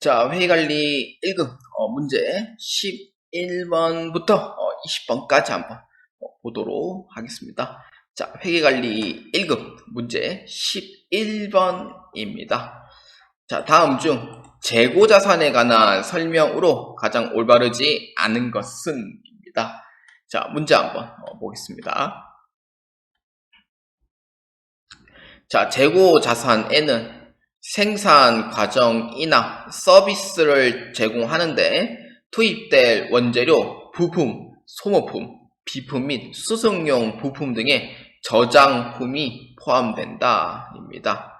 자, 회의관리 1급 문제 11번부터 20번까지 한번 보도록 하겠습니다. 자, 회계관리 1급 문제 11번입니다. 자, 다음 중 재고자산에 관한 설명으로 가장 올바르지 않은 것은 입니다. 자, 문제 한번 보겠습니다. 자, 재고자산에는 생산 과정이나 서비스를 제공하는데 투입될 원재료, 부품, 소모품, 비품 및 수송용 부품 등의 저장품이 포함된다입니다.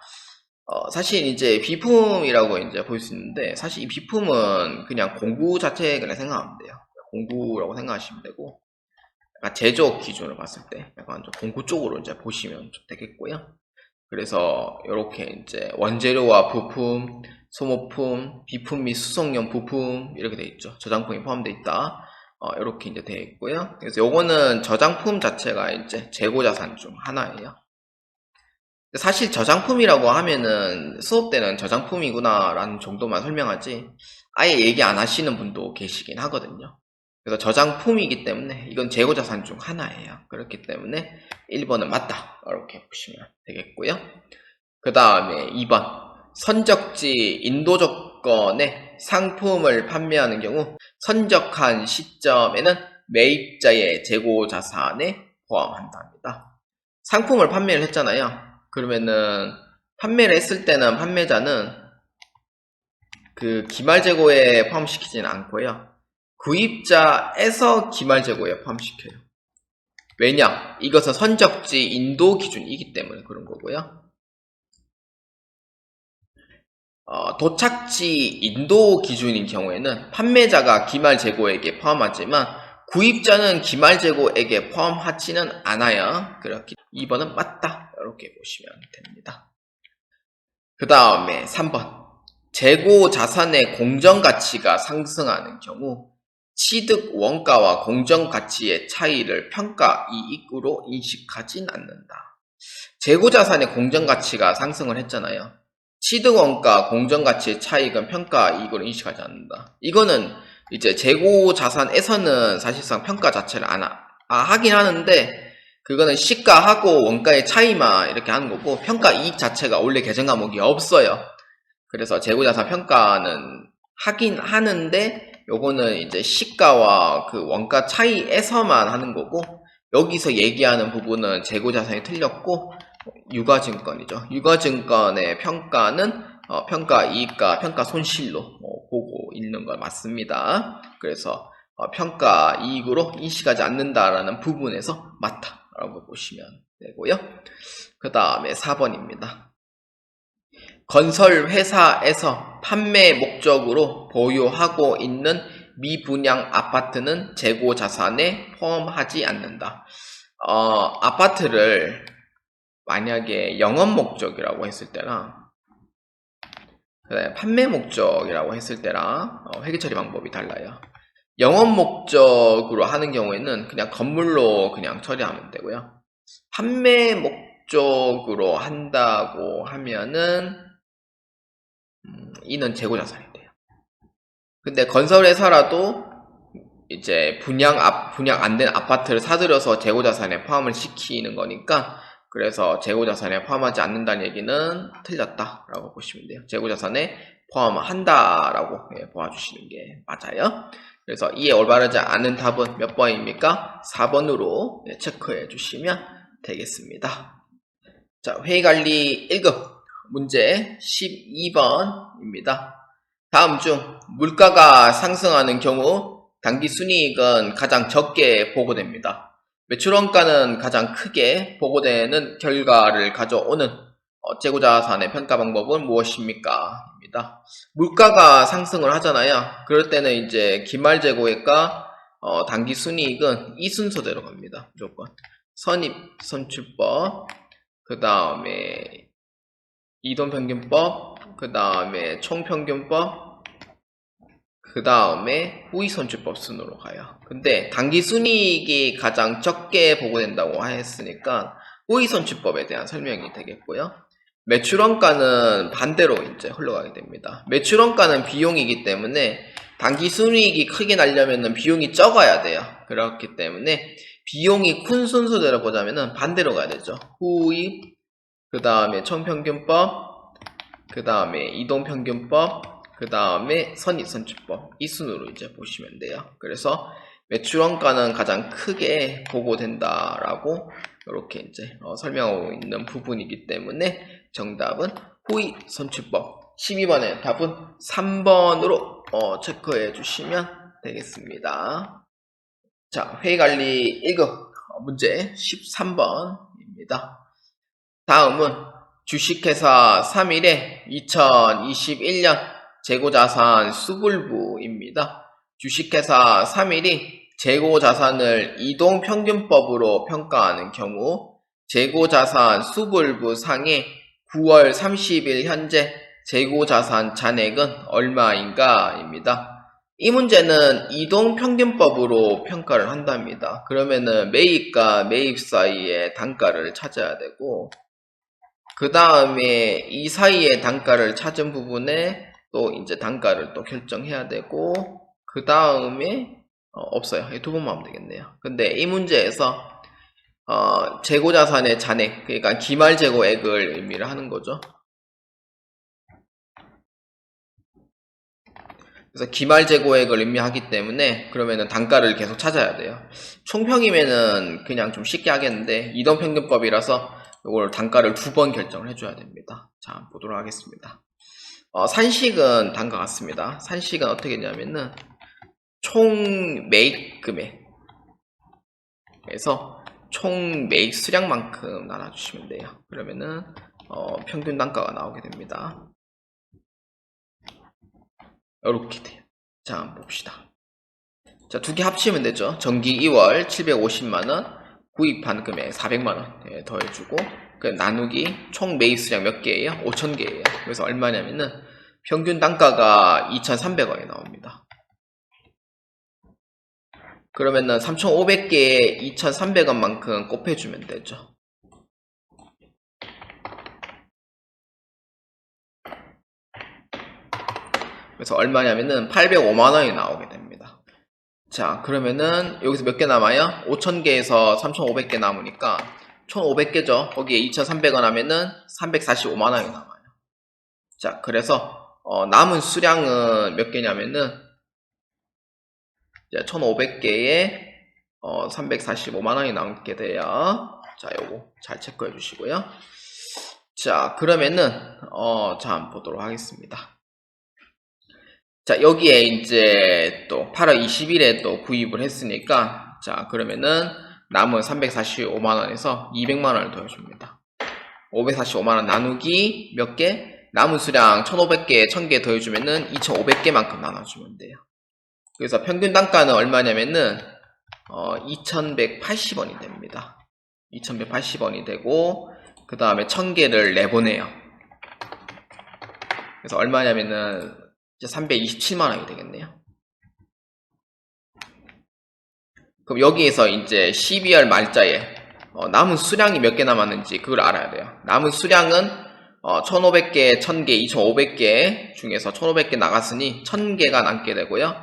사실 이제 비품이라고 이제 볼 수 있는데 사실 이 비품은 그냥 공구 자체 그냥 생각하면 돼요. 공구라고 생각하시면 되고 약간 제조 기준으로 봤을 때 약간 좀 공구 쪽으로 이제 보시면 좀 되겠고요. 그래서 이렇게 이제 원재료와 부품, 소모품, 비품 및 수송용 부품 이렇게 돼 있죠. 저장품이 포함되어 있다. 이렇게 이제 되어 있고요. 그래서 요거는 저장품 자체가 이제 재고자산 중 하나예요. 사실 저장품이라고 하면은 수업 때는 저장품이구나라는 정도만 설명하지 아예 얘기 안 하시는 분도 계시긴 하거든요. 그래서 저장품이기 때문에 이건 재고자산 중 하나예요. 그렇기 때문에 1번은 맞다. 이렇게 보시면 되겠고요. 그 다음에 2번 선적지 인도 조건에 상품을 판매하는 경우 선적한 시점에는 매입자의 재고자산에 포함한답니다. 상품을 판매를 했잖아요. 그러면은 판매를 했을 때는 판매자는 그 기말재고에 포함시키지는 않고요. 구입자에서 기말재고에 포함시켜요. 왜냐? 이것은 선적지 인도 기준이기 때문에 그런 거고요. 도착지 인도 기준인 경우에는 판매자가 기말재고액에 포함하지만 구입자는 기말재고액에 포함하지는 않아요. 그렇기 2번은 맞다. 이렇게 보시면 됩니다. 그 다음에 3번 재고 자산의 공정가치가 상승하는 경우 취득 원가와 공정가치의 차이를 평가이익으로 인식하진 않는다. 재고 자산의 공정가치가 상승을 했잖아요. 취득 원가, 공정가치의 차익은 평가이익으로 인식하지 않는다. 이거는 이제 재고 자산에서는 사실상 평가 자체를 하긴 하는데 그거는 시가하고 원가의 차이만 이렇게 하는 거고 평가이익 자체가 원래 계정 과목이 없어요. 그래서 재고자산 평가는 하긴 하는데 요거는 이제 시가와 그 원가 차이에서만 하는 거고 여기서 얘기하는 부분은 재고자산이 틀렸고 유가증권이죠. 유가증권의 평가는 평가이익과 평가손실로 보고 있는 거 맞습니다. 그래서 평가이익으로 인식하지 않는다라는 부분에서 맞다라고 보시면 되고요. 그 다음에 4번입니다. 건설회사에서 판매 목적으로 보유하고 있는 미분양 아파트는 재고자산에 포함하지 않는다. 아파트를 만약에 영업 목적이라고 했을 때랑 판매 목적이라고 했을 때랑 회계 처리 방법이 달라요. 영업 목적으로 하는 경우에는 그냥 건물로 그냥 처리하면 되고요. 판매 목적으로 한다고 하면은 이는 재고자산이 돼요. 근데 건설회사라도 이제 분양 안 된 아파트를 사들여서 재고자산에 포함을 시키는 거니까 그래서 재고자산에 포함하지 않는다는 얘기는 틀렸다라고 보시면 돼요. 재고자산에 포함한다라고 보아주시는 게 맞아요. 그래서 이에 올바르지 않은 답은 몇 번입니까? 4번으로 체크해 주시면 되겠습니다. 자, 회의관리 1급 문제 12번입니다. 다음 중 물가가 상승하는 경우 당기순이익은 가장 적게 보고됩니다. 매출원가는 가장 크게 보고되는 결과를 가져오는 재고자산의 평가 방법은 무엇입니까? 입니다. 물가가 상승을 하잖아요. 그럴 때는 이제 기말재고액과 당기순이익은 이 순서대로 갑니다. 무조건 선입선출법, 그 다음에 이동평균법, 그 다음에 총평균법, 그 다음에 후이선출법 순으로 가요. 근데 당기순이익이 가장 적게 보고된다고 했으니까 후이선출법에 대한 설명이 되겠고요. 매출원가는 반대로 이제 흘러가게 됩니다. 매출원가는 비용이기 때문에 단기 순이익이 크게 나려면 비용이 적어야 돼요. 그렇기 때문에 비용이 큰 순서대로 보자면 반대로 가야 되죠. 후입, 그 다음에 총평균법, 그 다음에 이동평균법, 그 다음에 선입선출법, 이 순으로 이제 보시면 돼요. 그래서 매출원가는 가장 크게 보고된다라고 이렇게 이제 설명하고 있는 부분이기 때문에 정답은 후입선출법. 12번의 답은 3번으로 체크해 주시면 되겠습니다. 자, 회의관리 1급 문제 13번입니다. 다음은 주식회사 3일의 2021년 재고자산 수불부입니다. 주식회사 3일이 재고자산을 이동평균법으로 평가하는 경우 재고자산 수불부 상의 9월 30일 현재 재고자산 잔액은 얼마인가? 입니다. 이 문제는 이동평균법으로 평가를 한답니다. 그러면은 매입과 매입 사이의 단가를 찾아야 되고, 그 다음에 이 사이의 단가를 찾은 부분에 또 이제 단가를 또 결정해야 되고, 그 다음에 없어요. 두 번만 하면 되겠네요. 근데 이 문제에서 재고자산의 잔액, 그러니까 기말재고액을 의미를 하는 거죠. 그래서 기말재고액을 의미하기 때문에 그러면은 단가를 계속 찾아야 돼요. 총평이면은 그냥 좀 쉽게 하겠는데 이동평균법이라서 이걸 단가를 2번 결정을 해줘야 됩니다. 자, 보도록 하겠습니다. 산식은 다음과 같습니다. 산식은 어떻게 했냐면은 총 매입 금액, 그래서 총 매입 수량만큼 나눠주시면 돼요. 그러면은 평균 단가가 나오게 됩니다. 이렇게 돼요. 자, 한번 봅시다. 자, 두 개 합치면 되죠. 정기 2월 750만원, 구입한 금액 400만원 더해주고, 그 나누기 총 매입 수량 몇 개예요? 5,000개예요. 그래서 얼마냐면은 평균 단가가 2,300원이 나옵니다. 그러면은 3,500개에 2,300원만큼 곱해주면 되죠. 그래서 얼마냐면은 805만원이 나오게 됩니다. 자, 그러면은 여기서 몇 개 남아요? 5,000개에서 3,500개 남으니까 1,500개죠. 거기에 2,300원 하면은 345만원이 남아요. 자, 그래서 남은 수량은 몇 개냐면은 1,500개에 345만원이 남게 돼요. 자, 요거 잘 체크해 주시고요. 자, 그러면은 자, 한번 보도록 하겠습니다. 자, 여기에 이제 또 8월 20일에 또 구입을 했으니까, 자, 그러면은 남은 345만원에서 200만원을 더해줍니다. 545만원 나누기 몇 개? 남은 수량 1500개, 1000개 더해주면은 2500개만큼 나눠주면 돼요. 그래서 평균 단가는 얼마냐면은 2180원이 됩니다. 2180원이 되고, 그 다음에 1000개를 내보내요. 그래서 얼마냐면은 이제 327만원이 되겠네요. 그럼 여기에서 이제 12월 말자에 남은 수량이 몇 개 남았는지 그걸 알아야 돼요. 남은 수량은 1500개, 1000개, 2500개 중에서 1500개 나갔으니 1000개가 남게 되고요.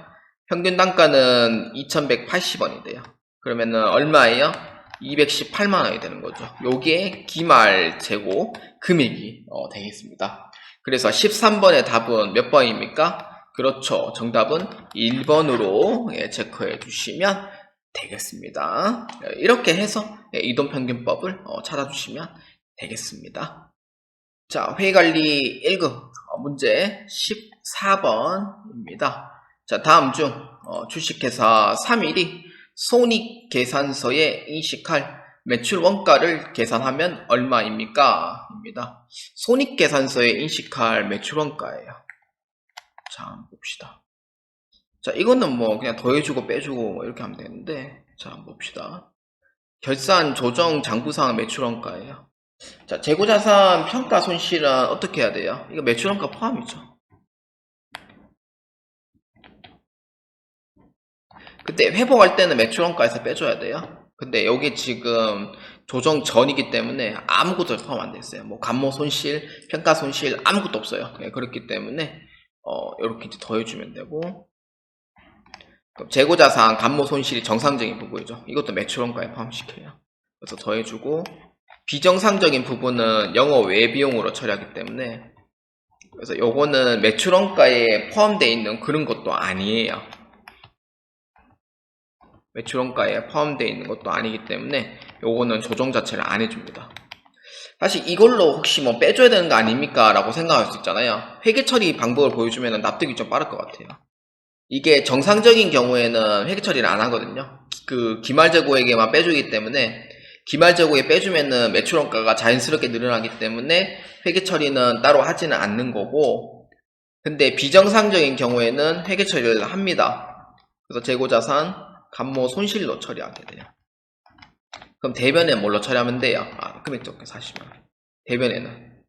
평균 단가는 2180원이 돼요. 그러면은 얼마예요? 218만원이 되는 거죠. 요게 기말 재고 금액이 되겠습니다. 그래서 13번의 답은 몇 번입니까? 그렇죠. 정답은 1번으로 체크해 주시면 되겠습니다. 이렇게 해서 이동평균법을 찾아주시면 되겠습니다. 자, 회의관리 1급 문제 14번입니다. 자, 다음 중 주식회사 3일이 손익계산서에 인식할 매출 원가를 계산하면 얼마입니까? 입니다. 손익계산서에 인식할 매출 원가예요. 자, 한번 봅시다. 자, 이거는 뭐 그냥 더해주고 빼주고 뭐 이렇게 하면 되는데, 자, 한번 봅시다. 결산 조정 장부상 매출원가예요. 자, 재고자산 평가 손실은 어떻게 해야 돼요? 이거 매출원가 포함이죠. 그때 회복할 때는 매출원가에서 빼줘야 돼요. 근데 여기 지금 조정 전이기 때문에 아무것도 포함 안 됐어요. 뭐 감모 손실, 평가 손실 아무것도 없어요. 네, 그렇기 때문에 이렇게 이제 더해주면 되고, 그럼 재고자산 감모 손실이 정상적인 부분이죠. 이것도 매출원가에 포함시켜요. 그래서 더해주고, 비정상적인 부분은 영업 외 비용으로 처리하기 때문에, 그래서 요거는 매출원가에 포함되어 있는 그런 것도 아니에요. 매출원가에 포함되어 있는 것도 아니기 때문에 요거는 조정 자체를 안 해줍니다. 사실 이걸로 혹시 뭐 빼줘야 되는 거 아닙니까? 라고 생각할 수 있잖아요. 회계 처리 방법을 보여주면 납득이 좀 빠를 것 같아요. 이게 정상적인 경우에는 회계 처리를 안 하거든요. 그 기말재고에게만 빼주기 때문에, 기말재고에 빼주면은 매출원가가 자연스럽게 늘어나기 때문에 회계 처리는 따로 하지는 않는 거고, 근데 비정상적인 경우에는 회계 처리를 합니다. 그래서 재고자산 감모 손실로 처리하게 돼요. 그럼 대변에 뭘로 처리하면 돼요? 금액 적게 40만 원. 대변에는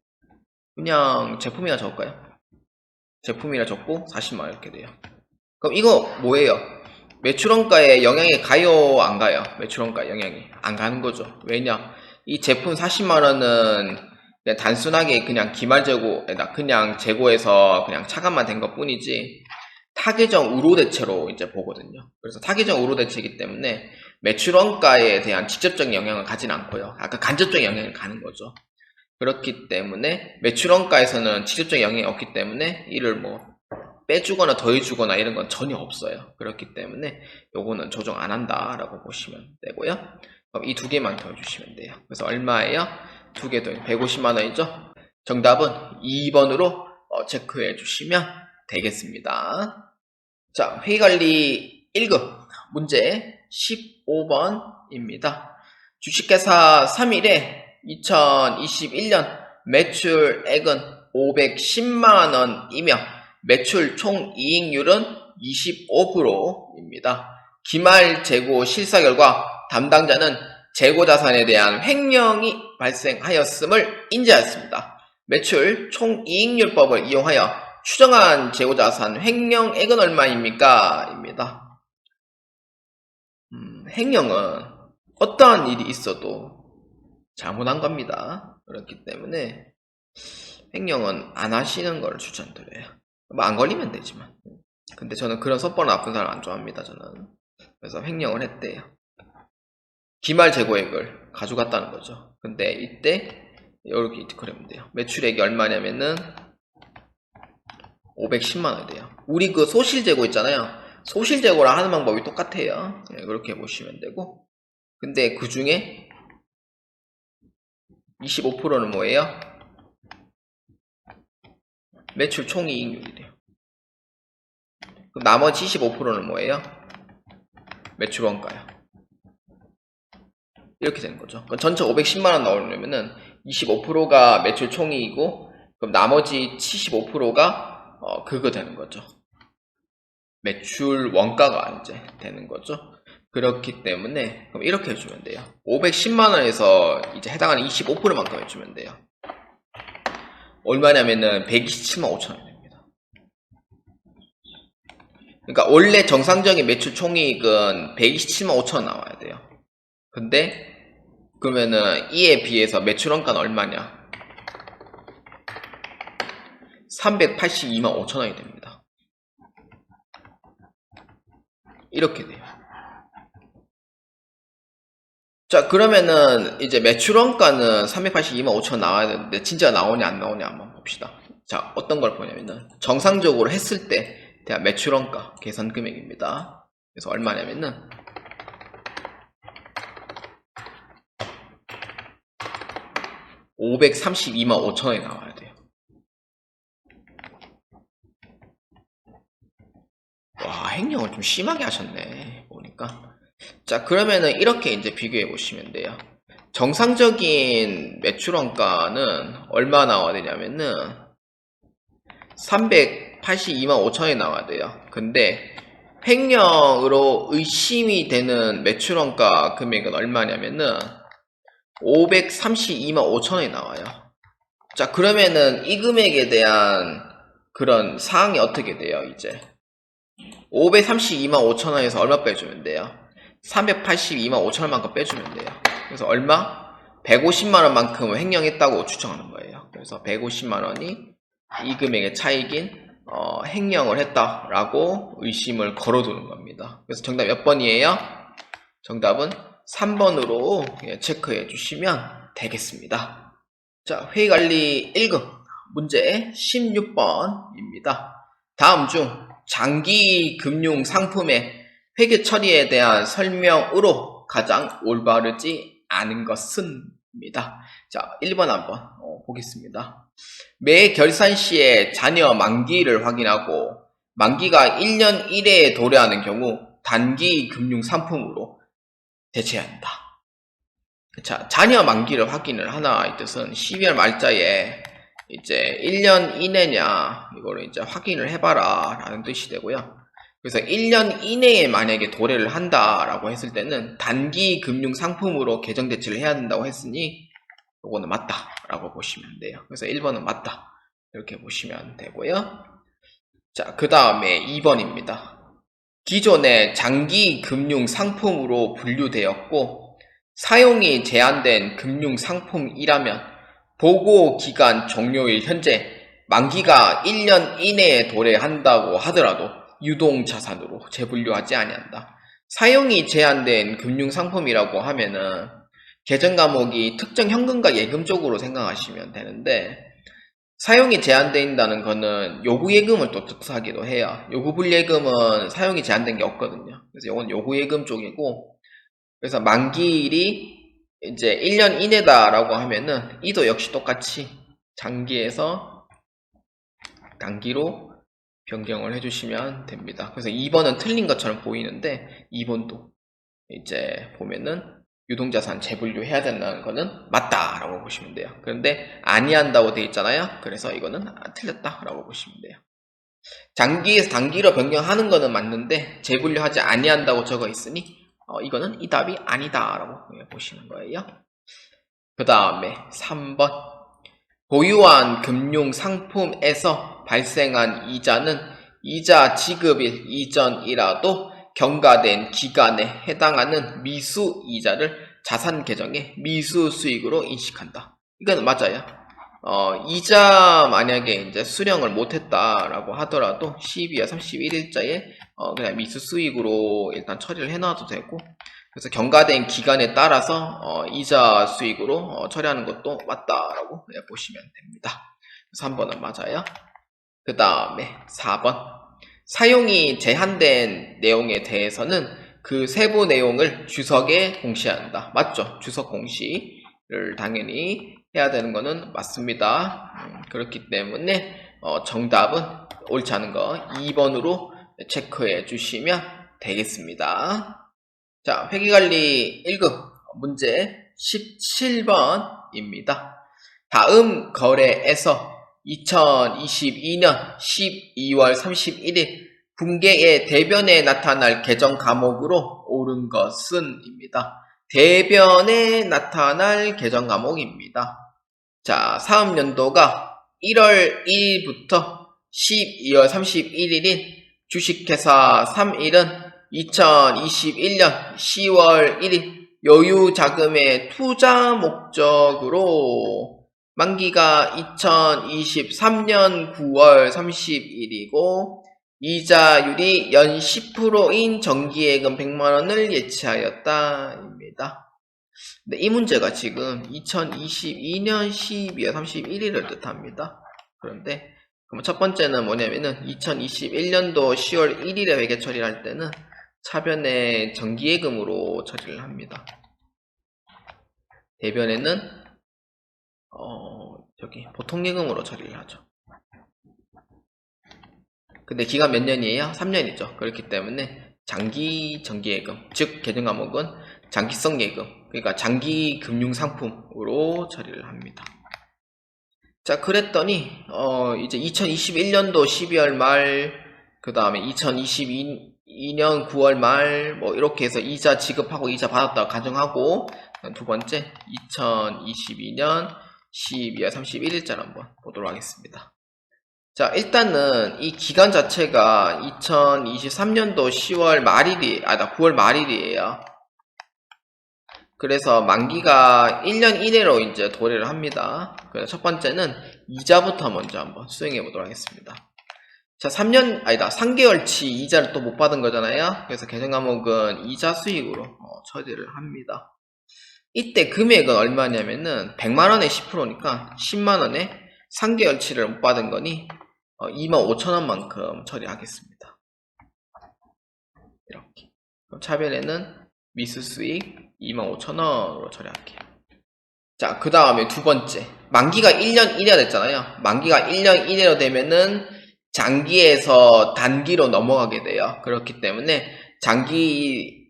그냥 제품이나 적을까요? 제품이나 적고 40만 원 이렇게 돼요. 그럼 이거 뭐예요? 매출원가에 영향이 가요, 안 가요? 매출원가 영향이 안 가는 거죠. 왜냐? 이 제품 40만 원은 그냥 단순하게 그냥 기말재고, 그냥 재고에서 그냥 차감만 된 것 뿐이지, 타계정 우로대체로 이제 보거든요. 그래서 타계정 우로대체이기 때문에 매출원가에 대한 직접적인 영향을 가진 않고요. 아까 간접적인 영향을 가는 거죠. 그렇기 때문에 매출원가에서는 직접적인 영향이 없기 때문에 이를 뭐 빼주거나 더해주거나 이런 건 전혀 없어요. 그렇기 때문에 요거는 조정 안 한다라고 보시면 되고요. 그럼 이 두 개만 더해주시면 돼요. 그래서 얼마예요? 두 개 더 150만 원이죠. 정답은 2번으로 체크해 주시면 되겠습니다. 자, 회의관리 1급 문제 15번입니다. 주식회사 3일에 2021년 매출액은 510만원이며 매출 총이익률은 25%입니다. 기말 재고 실사 결과 담당자는 재고자산에 대한 횡령이 발생하였음을 인지하였습니다. 매출 총이익률법을 이용하여 추정한 재고자산 횡령액은 얼마입니까? 입니다. 횡령은 어떠한 일이 있어도 잘못한 겁니다. 그렇기 때문에 횡령은 안 하시는 걸 추천드려요. 뭐 안 걸리면 되지만. 근데 저는 그런 섣번 나쁜 사람 안 좋아합니다. 저는. 그래서 횡령을 했대요. 기말 재고액을 가져갔다는 거죠. 근데 이때 이렇게 그리면 돼요. 매출액이 얼마냐면은 510만 원이 돼요. 우리 그 소실 재고 있잖아요. 소실 재고랑 하는 방법이 똑같아요. 네, 그렇게 보시면 되고. 근데 그 중에 25%는 뭐예요? 매출 총이익률이래요. 그럼 나머지 25%는 뭐예요? 매출 원가요. 이렇게 되는 거죠. 그럼 전체 510만 원 나오려면은 25%가 매출 총이익이고, 그럼 나머지 75%가 그거 되는 거죠. 매출 원가가 이제 되는 거죠. 그렇기 때문에 그럼 이렇게 해주면 돼요. 510만 원에서 이제 해당하는 25%만큼 해주면 돼요. 얼마냐면은 127만 5천 원입니다. 그러니까 원래 정상적인 매출 총이익은 127만 5천 원 나와야 돼요. 근데 그러면은 이에 비해서 매출 원가는 얼마냐? 382만 5천 원이 됩니다. 이렇게 돼요. 자, 그러면은 이제 매출 원가는 382만 5천 원 나와야 되는데 진짜 나오냐 안 나오냐 한번 봅시다. 자, 어떤 걸 보냐면은 정상적으로 했을 때 대한 매출 원가 계산 금액입니다. 그래서 얼마냐면은 532만 5천 원이 나와야 돼요. 와, 횡령을 좀 심하게 하셨네 보니까. 자, 그러면은 이렇게 이제 비교해 보시면 돼요. 정상적인 매출 원가는 얼마 나와야 되냐면은 382만 5천 원이 나와야 돼요. 근데 횡령으로 의심이 되는 매출 원가 금액은 얼마냐면은 532만 5천 원이 나와요. 자, 그러면은 이 금액에 대한 그런 사항이 어떻게 돼요? 이제 532만 5천 원에서 얼마 빼주면 돼요? 382만 5천 원만큼 빼주면 돼요. 그래서 얼마? 150만 원만큼을 횡령했다고 추정하는 거예요. 그래서 150만 원이 이 금액의 차익인 횡령을 했다라고 의심을 걸어두는 겁니다. 그래서 정답 몇 번이에요? 정답은 3번으로 체크해 주시면 되겠습니다. 자, 회의관리 1급 문제 16번입니다. 다음 중 장기 금융 상품의 회계 처리에 대한 설명으로 가장 올바르지 않은 것은 입니다. 자, 1번 한번 보겠습니다. 매 결산 시에 자녀 만기를 확인하고 만기가 1년 이내에 도래하는 경우 단기 금융 상품으로 대체해야 한다. 자, 자녀 만기를 확인을 하나 이 뜻은 12월 말자에 이제 1년 이내냐 이거를 이제 확인을 해봐라 라는 뜻이 되고요. 그래서 1년 이내에 만약에 도래를 한다라고 했을 때는 단기 금융 상품으로 계정 대체를 해야 된다고 했으니 이거는 맞다라고 보시면 돼요. 그래서 1번은 맞다 이렇게 보시면 되고요. 자, 그 다음에 2번입니다. 기존의 장기 금융 상품으로 분류되었고 사용이 제한된 금융 상품이라면 보고 기간 종료일 현재 만기가 1년 이내에 도래한다고 하더라도 유동자산으로 재분류하지 아니한다. 사용이 제한된 금융상품이라고 하면은 계정 과목이 특정 현금과 예금 쪽으로 생각하시면 되는데 사용이 제한된다는 거는 요구예금을 또 특수하기도 해요. 요구불예금은 사용이 제한된 게 없거든요. 그래서 이건 요구예금 쪽이고 그래서 만기일이 이제 1년 이내다라고 하면은 이도 역시 똑같이 장기에서 단기로 변경을 해주시면 됩니다. 그래서 2번은 틀린 것처럼 보이는데 2번도 이제 보면은 유동자산 재분류 해야 된다는 거는 맞다라고 보시면 돼요. 그런데 아니한다고 되어 있잖아요. 그래서 이거는 틀렸다라고 보시면 돼요. 장기에서 단기로 변경하는 거는 맞는데 재분류하지 아니한다고 적어 있으니 이거는 이 답이 아니다라고 보시는 거예요. 그 다음에 3번 보유한 금융상품에서 발생한 이자는 이자 지급일 이전이라도 경과된 기간에 해당하는 미수 이자를 자산 계정의 미수 수익으로 인식한다. 이건 맞아요. 이자 만약에 이제 수령을 못했다라고 하더라도 12월 31일자에 그냥 미수 수익으로 일단 처리를 해놔도 되고 그래서 경과된 기간에 따라서 이자 수익으로 처리하는 것도 맞다라고 보시면 됩니다. 그래서 3번은 맞아요. 그 다음에 4번 사용이 제한된 내용에 대해서는 그 세부 내용을 주석에 공시한다. 맞죠? 주석 공시를 당연히 해야 되는 거는 맞습니다. 그렇기 때문에 정답은 옳지 않은 거 2번으로 체크해 주시면 되겠습니다. 자, 회계관리 1급 문제 17번입니다. 다음 거래에서 2022년 12월 31일 분계의 대변에 나타날 계정 과목으로 옳은 것은 입니다. 대변에 나타날 계정 과목입니다. 자, 사업연도가 1월 1일부터 12월 31일인 주식회사 3일은 2021년 10월 1일 여유자금의 투자 목적으로 만기가 2023년 9월 30일이고 이자율이 연 10%인 정기예금 100만원을 예치하였다 입니다. 근데 이 문제가 지금 2022년 12월 31일을 뜻합니다. 그런데 그럼 첫 번째는 뭐냐면은 2021년도 10월 1일에 회계 처리를 할 때는 차변에 정기예금으로 처리를 합니다. 대변에는 보통예금으로 처리를 하죠. 근데 기간 몇 년이에요? 3년이죠. 그렇기 때문에 장기 정기예금, 즉 계정 과목은 장기성 예금, 그러니까 장기 금융상품으로 처리를 합니다. 자, 그랬더니 이제 2021년도 12월 말, 그 다음에 2022년 9월 말, 뭐 이렇게 해서 이자 지급하고 이자 받았다고 가정하고, 두 번째 2022년 12월 31일자를 한번 보도록 하겠습니다. 자, 일단은 이 기간 자체가 2023년도 10월 말일이, 9월 말일이에요. 그래서 만기가 1년 이내로 이제 도래를 합니다. 그래서 첫 번째는 이자부터 먼저 한번 수행해 보도록 하겠습니다. 자, 3개월치 이자를 또 못 받은 거잖아요. 그래서 개정 과목은 이자 수익으로 처리를 합니다. 이때 금액은 얼마냐면은 100만원에 10%니까 10만원에 3개월치를 못 받은 거니 25,000원만큼 처리하겠습니다. 이렇게. 그럼 차별에는 미수 수익 25,000원으로 처리할게요. 자, 그 다음에 두 번째. 만기가 1년 이내가 됐잖아요. 만기가 1년 이내로 되면은 장기에서 단기로 넘어가게 돼요. 그렇기 때문에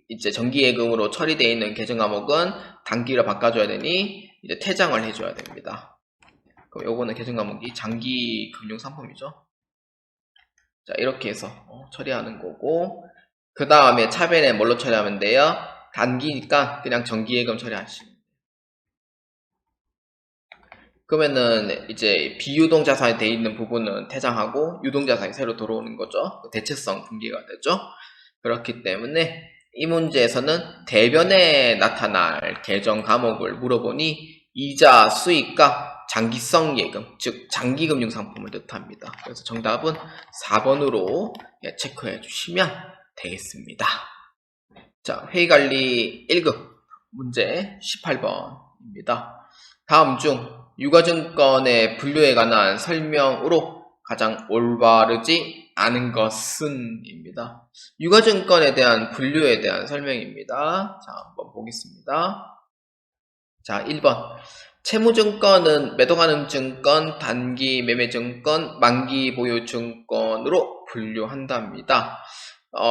이제 정기예금으로 처리되어 있는 개정 과목은 단기로 바꿔줘야 되니 이제 퇴장을 해줘야 됩니다. 그럼 요거는 개정 과목이 장기 금융 상품이죠. 자, 이렇게 해서 처리하는 거고, 그 다음에 차변에 뭘로 처리하면 돼요? 단기니까 그냥 정기예금 처리하시면. 그러면은 이제 비유동 자산이 돼 있는 부분은 퇴장하고 유동 자산이 새로 들어오는 거죠. 대체성 분기가 되죠. 그렇기 때문에 이 문제에서는 대변에 나타날 개정 과목을 물어보니 이자 수익과 장기성 예금, 즉 장기금융 상품을 뜻합니다. 그래서 정답은 4번으로 체크해 주시면 되겠습니다. 자, 회의관리 1급 문제 18번입니다. 다음 중 유가증권의 분류에 관한 설명으로 가장 올바르지 않은 것은 입니다. 유가증권에 대한 분류에 대한 설명입니다. 자, 한번 보겠습니다. 자, 1번. 채무증권은 매도가능 증권, 단기 매매증권, 만기 보유증권으로 분류한답니다.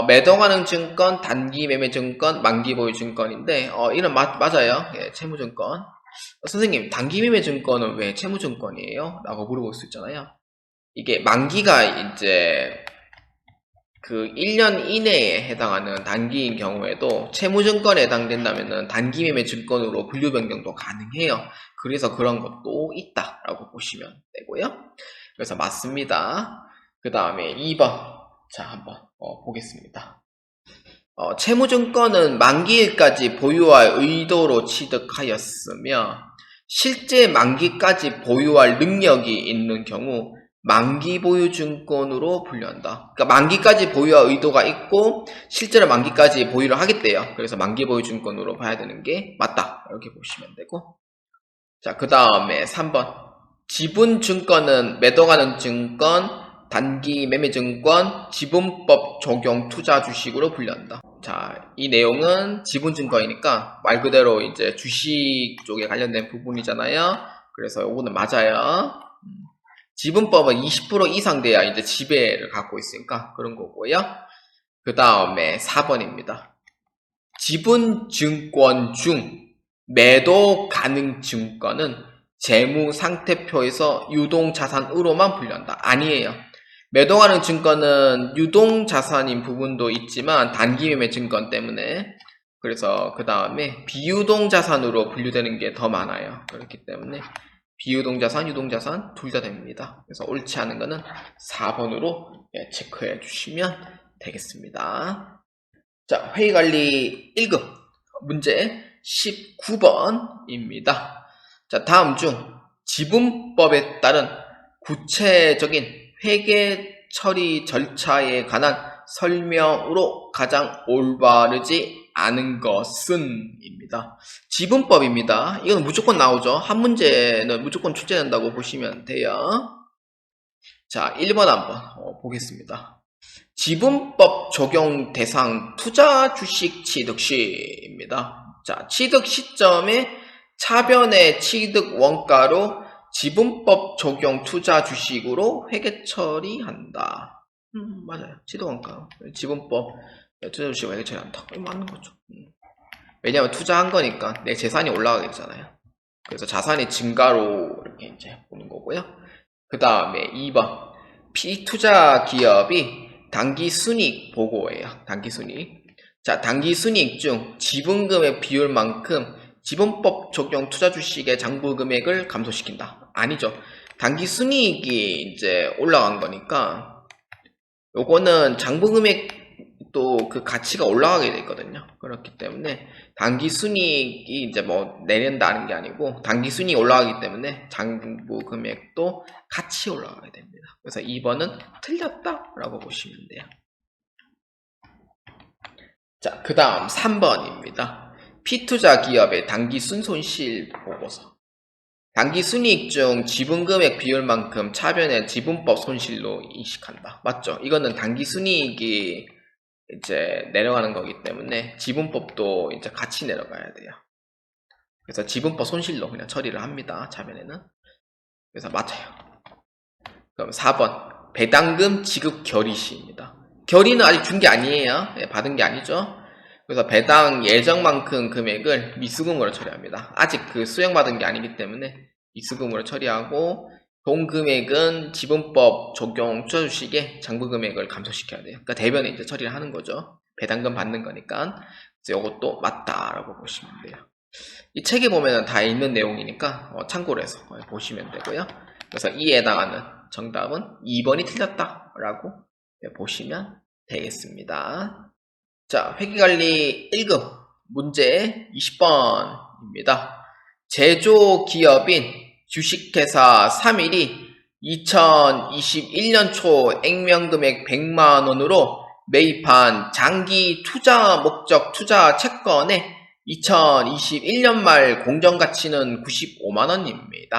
매도가능 증권, 단기 매매증권, 만기 보유증권인데 이런 맞아요. 예, 채무증권. 선생님, 단기 매매증권은 왜 채무증권이에요? 라고 물어볼 수 있잖아요. 이게 만기가 이제 그 1년 이내에 해당하는 단기인 경우에도 채무증권에 해당된다면 단기 매매증권으로 분류 변경도 가능해요. 그래서 그런 것도 있다라고 보시면 되고요. 그래서 맞습니다. 그 다음에 2번. 자, 한번 보겠습니다. 채무증권은 만기일까지 보유할 의도로 취득하였으며 실제 만기까지 보유할 능력이 있는 경우 만기 보유 증권으로 분류한다. 그러니까 만기까지 보유할 의도가 있고 실제로 만기까지 보유를 하겠대요. 그래서 만기 보유 증권으로 봐야 되는 게 맞다. 이렇게 보시면 되고. 자, 그 다음에 3번. 지분 증권은 매도가능 증권, 단기 매매 증권, 지분법 적용 투자 주식으로 분류한다. 자, 이 내용은 지분 증권이니까 말 그대로 이제 주식 쪽에 관련된 부분이잖아요. 그래서 요거는 맞아요. 지분법은 20% 이상 돼야 이제 지배를 갖고 있으니까 그런 거고요. 그 다음에 4번입니다. 지분 증권 중 매도 가능 증권은 재무 상태표에서 유동 자산으로만 분류한다. 아니에요. 매도 가능 증권은 유동 자산인 부분도 있지만 단기 매매 증권 때문에 그래서 그 다음에 비유동 자산으로 분류되는 게 더 많아요. 그렇기 때문에 비유동자산, 유동자산 둘 다 됩니다. 그래서 옳지 않은 거는 4번으로 체크해 주시면 되겠습니다. 자, 회의관리 1급 문제 19번입니다. 자, 다음 중 지분법에 따른 구체적인 회계 처리 절차에 관한 설명으로 가장 올바르지 않은 것은 입니다. 지분법입니다. 이건 무조건 나오죠. 한 문제는 무조건 출제된다고 보시면 돼요. 자, 1번 한번 보겠습니다. 지분법 적용 대상 투자 주식 취득 시입니다. 자, 취득 시점에 차변의 취득 원가로 지분법 적용 투자 주식으로 회계 처리한다. 맞아요. 취득 원가. 지분법 투자 주식 회계 처리한다. 이거 맞는 거죠. 왜냐면 투자한 거니까 내 재산이 올라가겠잖아요. 그래서 자산이 증가로 이렇게 이제 보는 거고요. 그 다음에 2번. 피투자 기업이 단기 순이익 보고예요. 단기 순이익. 자, 단기 순이익 중 지분금의 비율만큼 지분법 적용 투자 주식의 장부 금액을 감소시킨다. 아니죠. 단기 순이익이 이제 올라간 거니까 요거는 장부 금액 또 그 가치가 올라가게 되거든요. 그렇기 때문에 당기순이익이 이제 뭐 내린다는 게 아니고 당기순이익이 올라가기 때문에 장부 금액도 같이 올라가게 됩니다. 그래서 2번은 틀렸다라고 보시면 돼요. 자, 그 다음 3번입니다. 피투자 기업의 당기순 손실 보고서. 당기순이익 중 지분금액 비율만큼 차변의 지분법 손실로 인식한다. 맞죠? 이거는 당기순이익이 이제 내려가는 거기 때문에 지분법도 이제 같이 내려가야 돼요. 그래서 지분법 손실로 그냥 처리를 합니다. 차변에는. 그래서 맞아요. 그럼 4번 배당금 지급 결의시입니다. 결의는 아직 준 게 아니에요. 받은 게 아니죠. 그래서 배당 예정만큼 금액을 미수금으로 처리합니다. 아직 그 수령받은 게 아니기 때문에 미수금으로 처리하고 본 금액은 지분법 적용 추가주식에 장부 금액을 감소시켜야 돼요. 그러니까 대변에 이제 처리를 하는 거죠. 배당금 받는 거니까. 그래서 이것도 맞다라고 보시면 돼요. 이 책에 보면은 다 있는 내용이니까 참고를 해서 보시면 되고요. 그래서 이에 해당하는 정답은 2번이 틀렸다라고 보시면 되겠습니다. 자, 회계관리 1급 문제 20번입니다. 제조기업인 주식회사 3일이 2021년 초 액면금액 100만원으로 매입한 장기 투자 목적 투자 채권의 2021년 말 공정가치는 95만원입니다.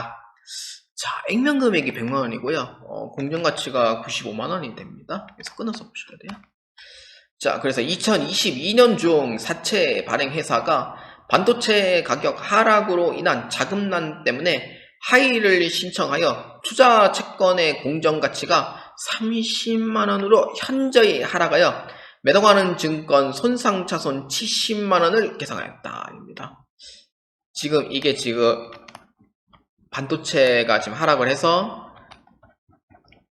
자, 액면금액이 100만원이고요. 공정가치가 95만원이 됩니다. 그래서 끊어서 보셔야 돼요. 자, 그래서 2022년 중 사채 발행 회사가 반도체 가격 하락으로 인한 자금난 때문에 하위를 신청하여 투자 채권의 공정가치가 30만원으로 현저히 하락하여 매도하는 증권 손상차손 70만원을 계상하였다. 입니다. 지금 이게 지금 반도체가 지금 하락을 해서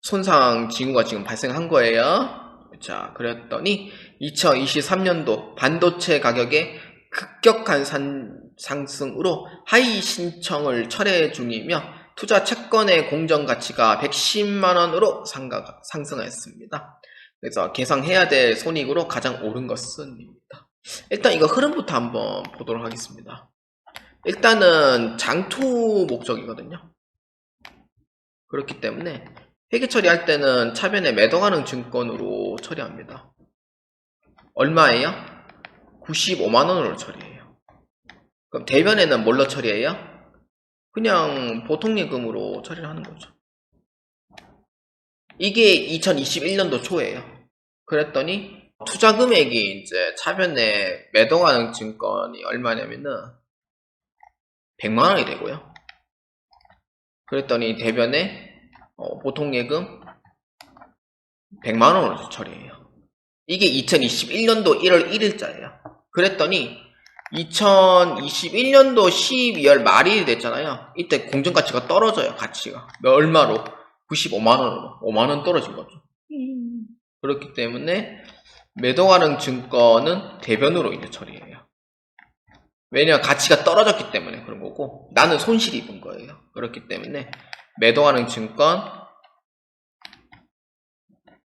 손상 징후가 지금 발생한 거예요. 자, 그랬더니 2023년도 반도체 가격의 급격한 상승으로 하위 신청을 철회 중이며 투자 채권의 공정가치가 110만원으로 상승하였습니다. 그래서 계상해야 될 손익으로 가장 오른 것은입니다. 일단 이거 흐름부터 한번 보도록 하겠습니다. 일단은 장투 목적이거든요. 그렇기 때문에 회계 처리할 때는 차변에 매도가능 증권으로 처리합니다. 얼마예요? 95만원으로 처리해요. 그럼 대변에는 뭘로 처리해요? 그냥 보통예금으로 처리를 하는 거죠. 이게 2021년도 초예요. 그랬더니 투자 금액이 이제 차변에 매도가능 증권이 얼마냐면은 100만원이 되고요. 그랬더니 대변에 보통예금 100만원으로 처리해요. 이게 2021년도 1월 1일자예요. 그랬더니 2021년도 12월 말일이 됐잖아요. 이때 공정가치가 떨어져요. 가치가. 얼마로? 95만원으로. 5만원 떨어진 거죠. 그렇기 때문에 매도가능 증권은 대변으로 이제 처리해요. 왜냐면 가치가 떨어졌기 때문에 그런 거고 나는 손실이 입은 거예요. 그렇기 때문에 매도가능 증권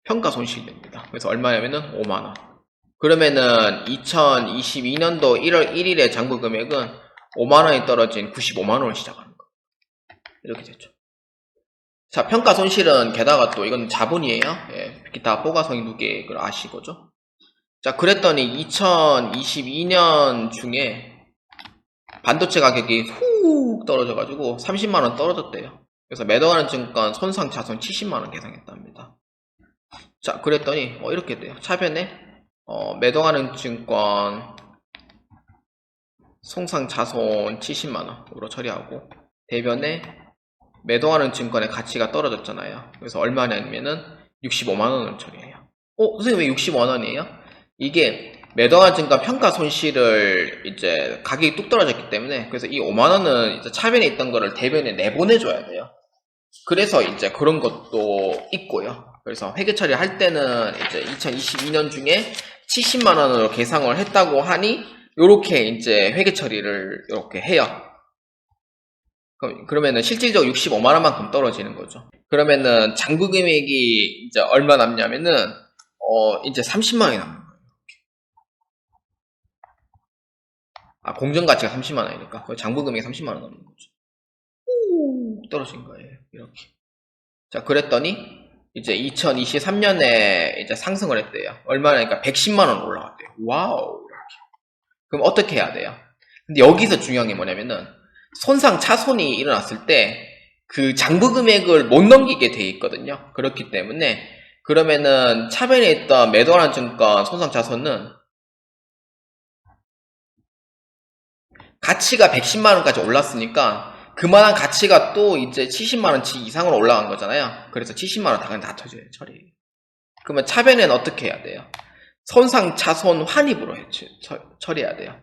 평가 손실됩니다. 그래서 얼마냐면은 5만원. 그러면은 2022년도 1월 1일에 장부 금액은 5만원이 떨어진 95만원을 시작하는 거예요. 이렇게 됐죠. 자, 평가 손실은 게다가 또 이건 자본이에요. 예, 기타 포괄성이 누계 그걸 아시고죠. 자, 그랬더니 2022년 중에 반도체 가격이 훅 떨어져가지고 30만원 떨어졌대요. 그래서 매도하는 증권 손상차손 70만원 계상했답니다. 자, 그랬더니 이렇게 돼요. 차변에 매도하는 증권 손상차손 70만원으로 처리하고 대변에 매도하는 증권의 가치가 떨어졌잖아요. 그래서 얼마냐면은 65만원을 처리해요. 선생님 왜 65만원이에요? 이게 매도하는 증권 평가 손실을 이제 가격이 뚝 떨어졌기 때문에 그래서 이 5만원은 이제 차변에 있던 거를 대변에 내보내줘야 돼요. 그래서 이제 그런 것도 있고요. 그래서 회계 처리할 때는 이제 2022년 중에 70만원으로 계상을 했다고 하니 요렇게 이제 회계 처리를 이렇게 해요. 그러면은 실질적으로 65만원만큼 떨어지는 거죠. 그러면은 장부 금액이 이제 얼마 남냐면은 이제 30만원이 남는 거예요. 공정가치가 30만원이니까. 장부금액이 30만원 넘는 거죠. 떨어진 거예요. 이렇게. 자, 그랬더니, 이제 2023년에 이제 상승을 했대요. 얼마나니까 110만원 올라왔대요. 와우. 이렇게. 그럼 어떻게 해야 돼요? 근데 여기서 중요한 게 뭐냐면은, 손상 차손이 일어났을 때, 그 장부 금액을 못 넘기게 돼 있거든요. 그렇기 때문에, 그러면은 차변에 있던 매도하는 증권 손상 차손은 가치가 110만원까지 올랐으니까 그만한 가치가 또 이제 70만원치 이상으로 올라간 거잖아요. 그래서 70만원 당연히 다 터져요. 처리. 그러면 차변에는 어떻게 해야 돼요? 손상 차손 환입으로 처리해야 돼요.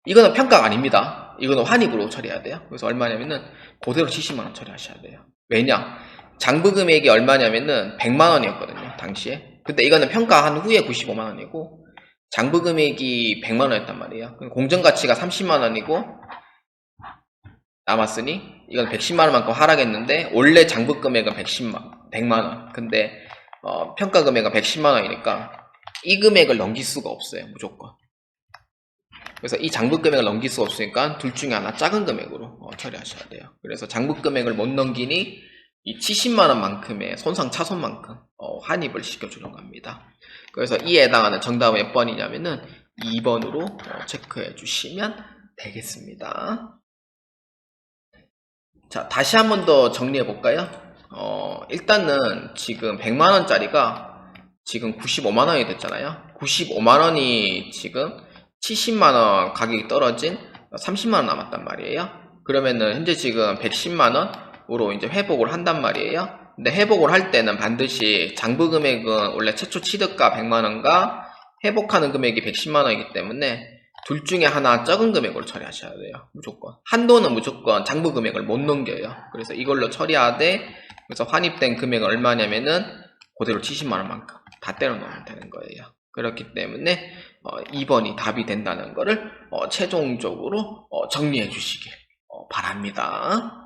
이거는 평가가 아닙니다. 이거는 환입으로 처리해야 돼요. 그래서 얼마냐면은 그대로 70만원 처리하셔야 돼요. 왜냐? 장부 금액이 얼마냐면은 100만원이었거든요. 당시에. 근데 이거는 평가한 후에 95만원이고 장부 금액이 100만원이었단 말이에요. 공정가치가 30만원이고 남았으니 이건 110만원만큼 하락했는데 원래 장부 금액은 100만원. 근데 평가 금액은 110만원이니까 이 금액을 넘길 수가 없어요. 무조건. 그래서 이 장부 금액을 넘길 수가 없으니까 둘 중에 하나 작은 금액으로 처리하셔야 돼요. 그래서 장부 금액을 못 넘기니 이 70만원만큼의 손상 차손만큼 환입을 시켜주는 겁니다. 그래서 이에 해당하는 정답은 몇 번이냐면은 2번으로 체크해 주시면 되겠습니다. 자, 다시 한 번 더 정리해 볼까요? 일단은 지금 100만원짜리가 지금 95만원이 됐잖아요. 95만원이 지금 70만원 가격이 떨어진 30만원 남았단 말이에요. 그러면은 현재 지금 110만원으로 이제 회복을 한단 말이에요. 근데 회복을 할 때는 반드시 장부 금액은 원래 최초 취득가 100만원과 회복하는 금액이 110만원이기 때문에 둘 중에 하나 적은 금액으로 처리하셔야 돼요. 무조건. 한도는 무조건 장부 금액을 못 넘겨요. 그래서 이걸로 처리하되, 그래서 환입된 금액은 얼마냐면은 그대로 70만원만큼 다 때려 넣으면 되는 거예요. 그렇기 때문에 2번이 답이 된다는 거를 최종적으로 정리해 주시길 바랍니다.